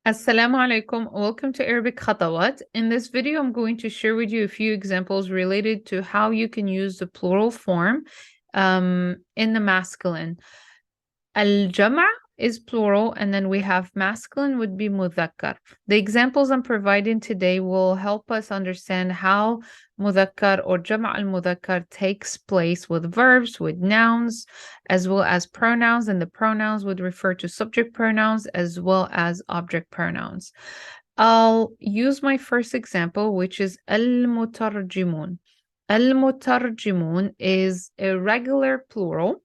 Assalamu alaikum. Welcome to Arabic Khatawaat. In this video, I'm going to share with you a few examples related to how you can use the plural form in the masculine. الجمع is plural, and then we have masculine would be مذكر. The examples I'm providing today will help us understand how مذكر or جمع المذكر takes place with verbs, with nouns, as well as pronouns, and the pronouns would refer to subject pronouns as well as object pronouns. I'll use my first example, which is المترجمون. المترجمون is a regular plural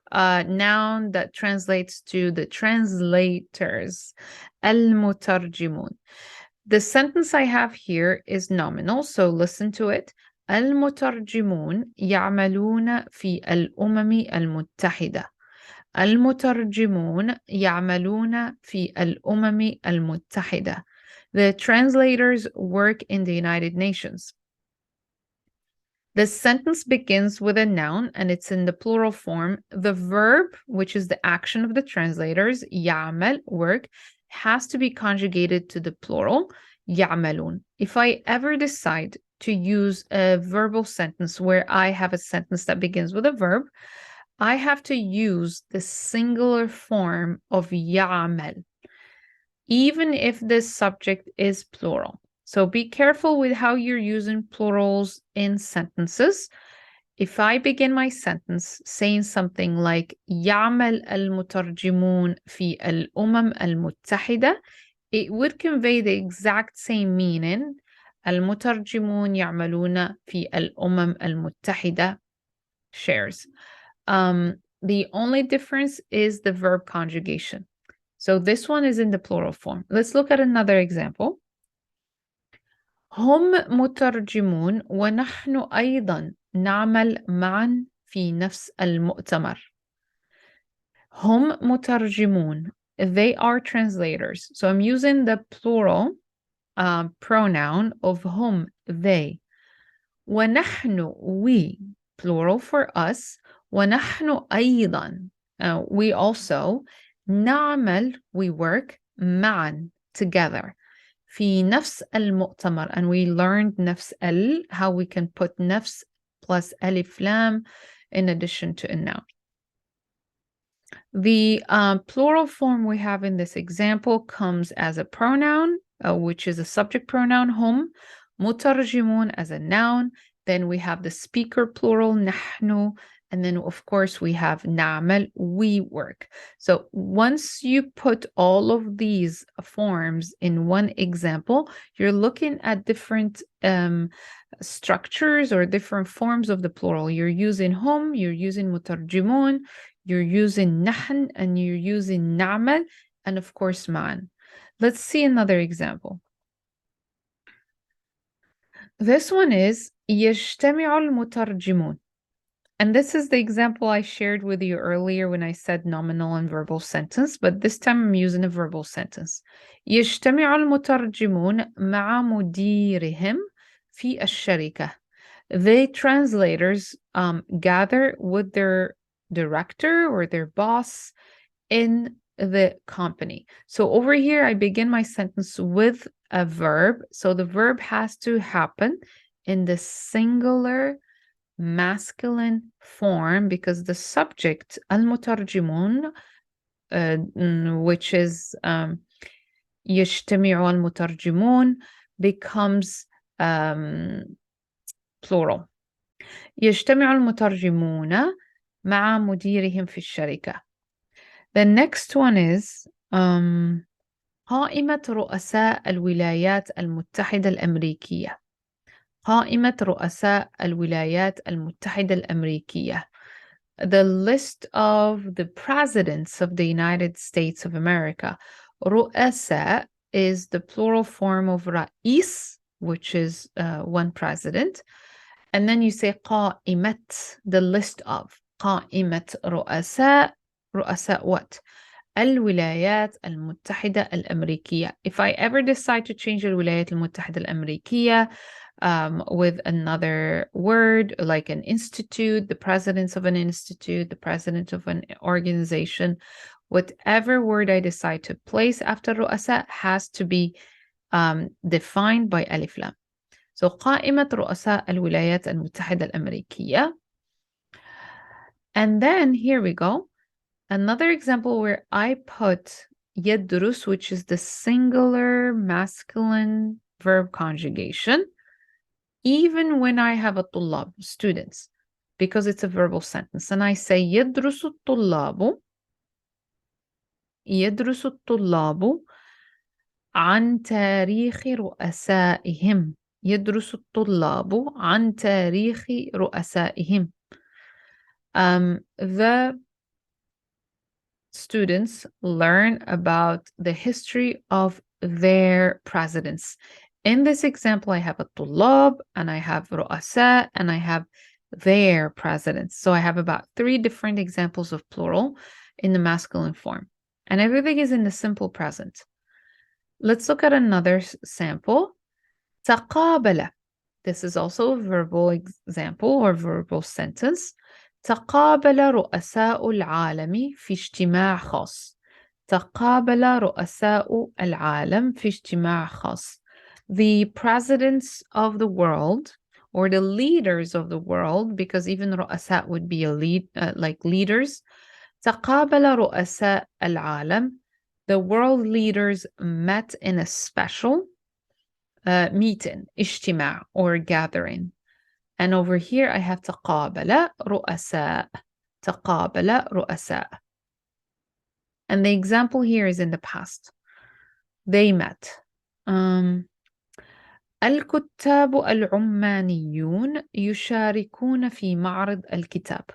noun that translates to the translators. المترجمون. The sentence I have here is nominal, so listen to it. المترجمون يعملون في الأمم المتحدة. المترجمون يعملون في الأمم المتحدة. The translators work in the United Nations. The sentence begins with a noun and it's in the plural form. The verb, which is the action of the translators, يعمل, work, has to be conjugated to the plural, يعملون. If I ever decide to use a verbal sentence where I have a sentence that begins with a verb, I have to use the singular form of يعمل, even if the subject is plural. So be careful with how you're using plurals in sentences. If I begin my sentence saying something like يعمل المترجمون في الأمم المتحدة, it would convey the exact same meaning. المترجمون يعملون في الأمم المتحدة shares. The only difference is the verb conjugation. So this one is in the plural form. Let's look at another example. هم مترجمون ونحن أيضا نعمل معا في نفس المؤتمر. هم مترجمون. They are translators. So I'm using the plural pronoun of هم, they. ونحن, we, plural for us. ونحن أيضا, we also. نعمل, we work. معا, together. في نفس المؤتمر, and we learned نفس how we can put نفس plus ألف لام in addition to a noun. The plural form we have in this example comes as a pronoun, which is a subject pronoun, هم. مترجمون as a noun. Then we have the speaker plural, نحن. And then, of course, we have نعمل, we work. So once you put all of these forms in one example, you're looking at different structures or different forms of the plural. You're using هم, you're using مترجمون, you're using نحن, and you're using نعمل, and of course معا. Let's see another example. This one is يجتمع المترجمون. And this is the example I shared with you earlier when I said nominal and verbal sentence, but this time I'm using a verbal sentence. يجتمع المترجمون مع مديرهم في الشركة. The translators gather with their director or their boss in the company. So over here, I begin my sentence with a verb. So the verb has to happen in the singular masculine form because the subject المترجمون which is يجتمع المترجمون becomes plural. يجتمع المترجمون مع مديرهم في الشركة. The next one is قائمة رؤساء الولايات المتحدة الأمريكية. قائمة رؤساء الولايات المتحدة الأمريكية. The list of the presidents of the United States of America. رؤساء is the plural form of رئيس, which is one president. And then you say قائمة, the list of. قائمة رؤساء. رؤساء what? الولايات المتحدة الأمريكية. If I ever decide to change الولايات المتحدة الأمريكية with another word like an institute, the presidents of an institute, the president of an organization, whatever word I decide to place after رؤساء has to be defined by ألف لام. So قائمة رؤساء الولايات المتحدة الأمريكية. And then here we go. Another example where I put يدرس, which is the singular masculine verb conjugation, even when I have a طلاب, students, because it's a verbal sentence. And I say يدرس الطلاب عن تاريخ رؤسائهم. يدرس الطلاب عن تاريخ رؤسائهم. The students learn about the history of their presidents. In this example, I have a طلاب, and I have رؤساء, and I have their presidents. So I have about 3 different examples of plural in the masculine form. And everything is in the simple present. Let's look at another sample. تقابل. This is also a verbal example or verbal sentence. تقابل رؤساء العالم في اجتماع خاص. تقابل رؤساء العالم في اجتماع خاص. The presidents of the world, or the leaders of the world, because even رؤساء would be a lead, like leaders. تقابل رؤساء العالم. The world leaders met in a special meeting, اجتماع, or gathering. And over here I have تقابل رؤساء. تقابل رؤساء. And the example here is in the past. They met. الكتاب العمانيون يشاركون في معرض الكتاب.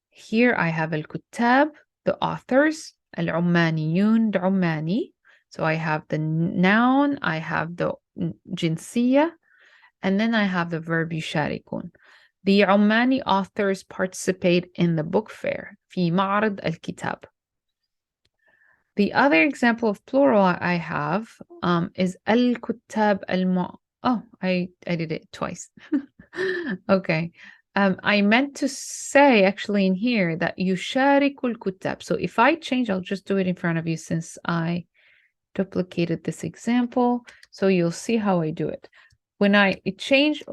Here I have الكتاب, the authors, العمانيون, the عماني. So I have the noun, I have the جنسية, and then I have the verb يشاركون. The عماني authors participate in the book fair في معرض الكتاب. The other example of plural I have is الكتاب Oh, I did it twice. Okay. I meant to say actually in here that يشارك الكتاب. So if I change, I'll just do it in front of you since I duplicated this example. So you'll see how I do it. When I change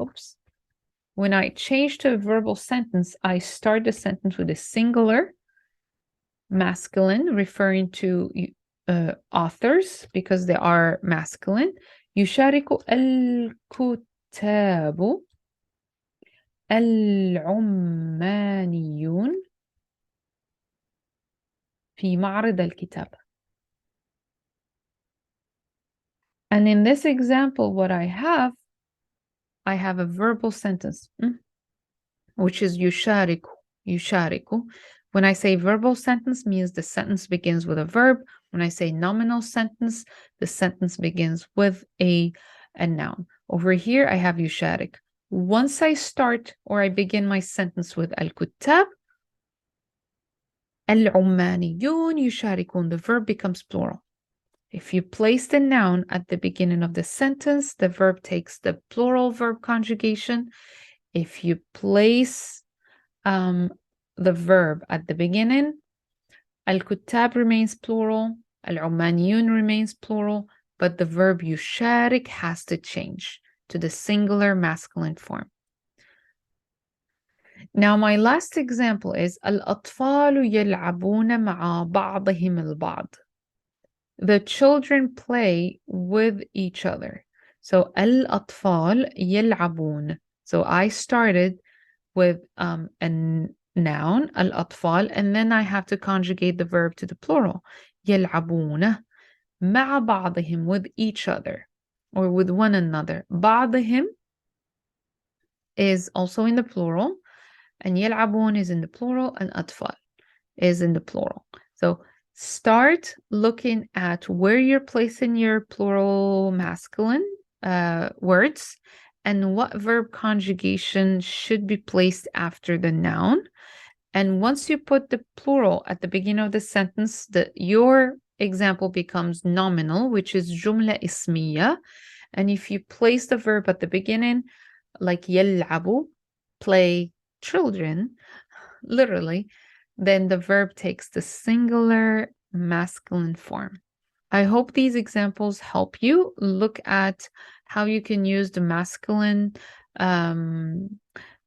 to a verbal sentence, I start the sentence with a singular masculine, referring to authors because they are masculine. يشارك الكتاب العمانيون في معرض الكتاب. And in this example, what I have a verbal sentence, which is يشارك. يشارك. When I say verbal sentence, means the sentence begins with a verb. When I say nominal sentence, the sentence begins with a noun. Over here, I have يشارك. Once I start or I begin my sentence with الكتاب, العمانيون يشاركون, the verb becomes plural. If you place the noun at the beginning of the sentence, the verb takes the plural verb conjugation. If you place the verb at the beginning, الكتاب remains plural, العمانيون remains plural, but the verb يشارك has to change to the singular masculine form. Now my last example is الأطفال يلعبون مع بعضهم البعض. The children play with each other. So الأطفال يلعبون. So I started with a noun, الأطفال, and then I have to conjugate the verb to the plural. يلعبون مع بعضهم, with each other or with one another. بعضهم is also in the plural, and يلعبون is in the plural, and أطفال is in the plural. So start looking at where you're placing your plural masculine words and what verb conjugation should be placed after the noun. And once you put the plural at the beginning of the sentence, your example becomes nominal, which is جملة اسمية. And if you place the verb at the beginning, like يلعبوا, play, children, literally, then the verb takes the singular masculine form. I hope these examples help you look at how you can use the masculine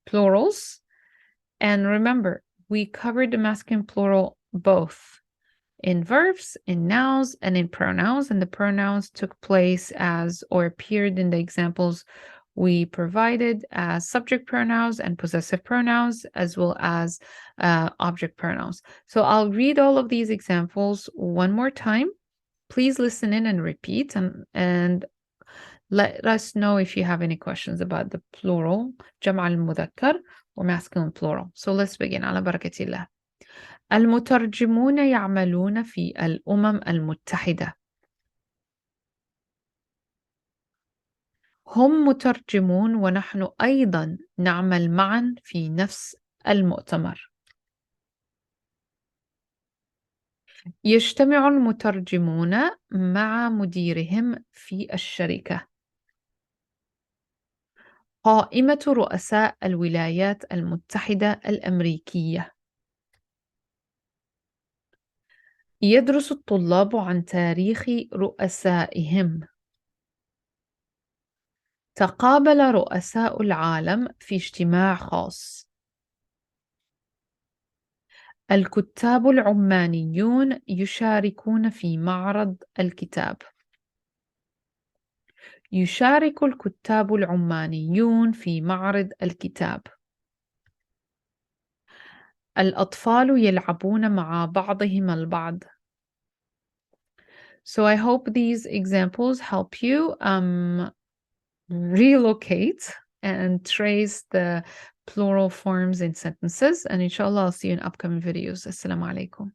plurals. And remember, we covered the masculine plural both in verbs, in nouns, and in pronouns. And the pronouns took place as or appeared in the examples we provided as subject pronouns and possessive pronouns, as well as object pronouns. So I'll read all of these examples one more time. Please listen in and repeat, and let us know if you have any questions about the plural, جمع المذكر, or masculine plural. So let's begin. على بركة الله. المترجمون يعملون في الأمم المتحدة. هم مترجمون ونحن أيضا نعمل معا في نفس المؤتمر. يجتمع المترجمون مع مديرهم في الشركة. قائمة رؤساء الولايات المتحدة الأمريكية. يدرس الطلاب عن تاريخ رؤسائهم. تقابل رؤساء العالم في اجتماع خاص. الكتاب العمانيون يشاركون في معرض الكتاب. يشارك الكتاب العمانيون في معرض الكتاب. الأطفال يلعبون مع بعضهم البعض. So I hope these examples help you relocate and trace the plural forms in sentences. And inshallah, I'll see you in upcoming videos. Assalamu alaikum.